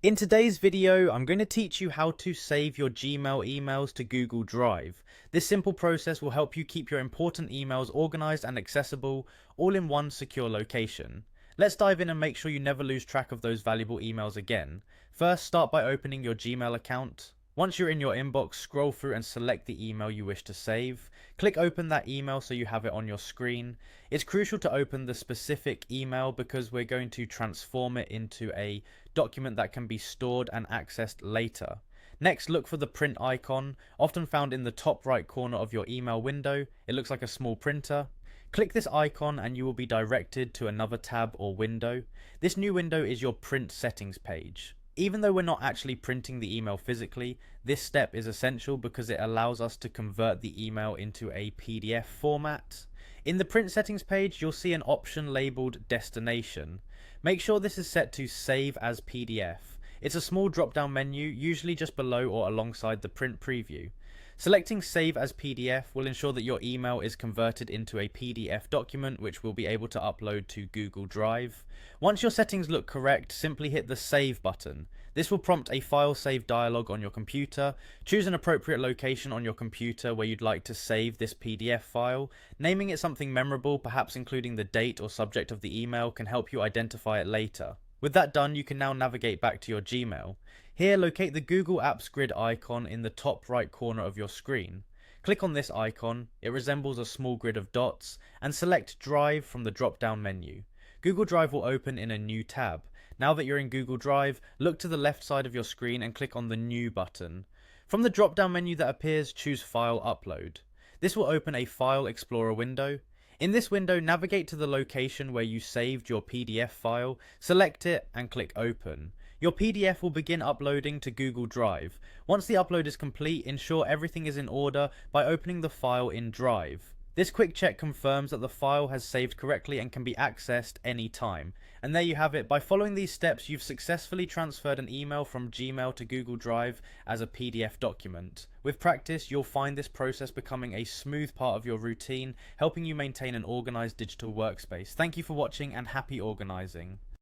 In today's video, I'm going to teach you how to save your Gmail emails to Google Drive. This simple process will help you keep your important emails organized and accessible, all in one secure location. Let's dive in and make sure you never lose track of those valuable emails again. First, start by opening your Gmail account. Once you're in your inbox, scroll through and select the email you wish to save. Click open that email so you have it on your screen. It's crucial to open the specific email because we're going to transform it into a document that can be stored and accessed later. Next, look for the print icon, often found in the top right corner of your email window. It looks like a small printer. Click this icon and you will be directed to another tab or window. This new window is your print settings page. Even though we're not actually printing the email physically, this step is essential because it allows us to convert the email into a PDF format. In the print settings page, you'll see an option labeled destination. Make sure this is set to save as PDF. It's a small drop down menu, usually just below or alongside the print preview. Selecting Save as PDF will ensure that your email is converted into a PDF document which we'll be able to upload to Google Drive. Once your settings look correct, simply hit the Save button. This will prompt a file save dialog on your computer. Choose an appropriate location on your computer where you'd like to save this PDF file. Naming it something memorable, perhaps including the date or subject of the email, can help you identify it later. With that done, you can now navigate back to your Gmail. Here, locate the Google Apps grid icon in the top right corner of your screen. Click on this icon, it resembles a small grid of dots, and select Drive from the drop-down menu. Google Drive will open in a new tab. Now that you're in Google Drive, look to the left side of your screen and click on the New button. From the drop-down menu that appears, choose File Upload. This will open a File Explorer window. In this window, navigate to the location where you saved your PDF file, select it and click Open. Your PDF will begin uploading to Google Drive. Once the upload is complete, ensure everything is in order by opening the file in Drive. This quick check confirms that the file has saved correctly and can be accessed anytime. And there you have it. By following these steps, you've successfully transferred an email from Gmail to Google Drive as a PDF document. With practice, you'll find this process becoming a smooth part of your routine, helping you maintain an organized digital workspace. Thank you for watching and happy organizing.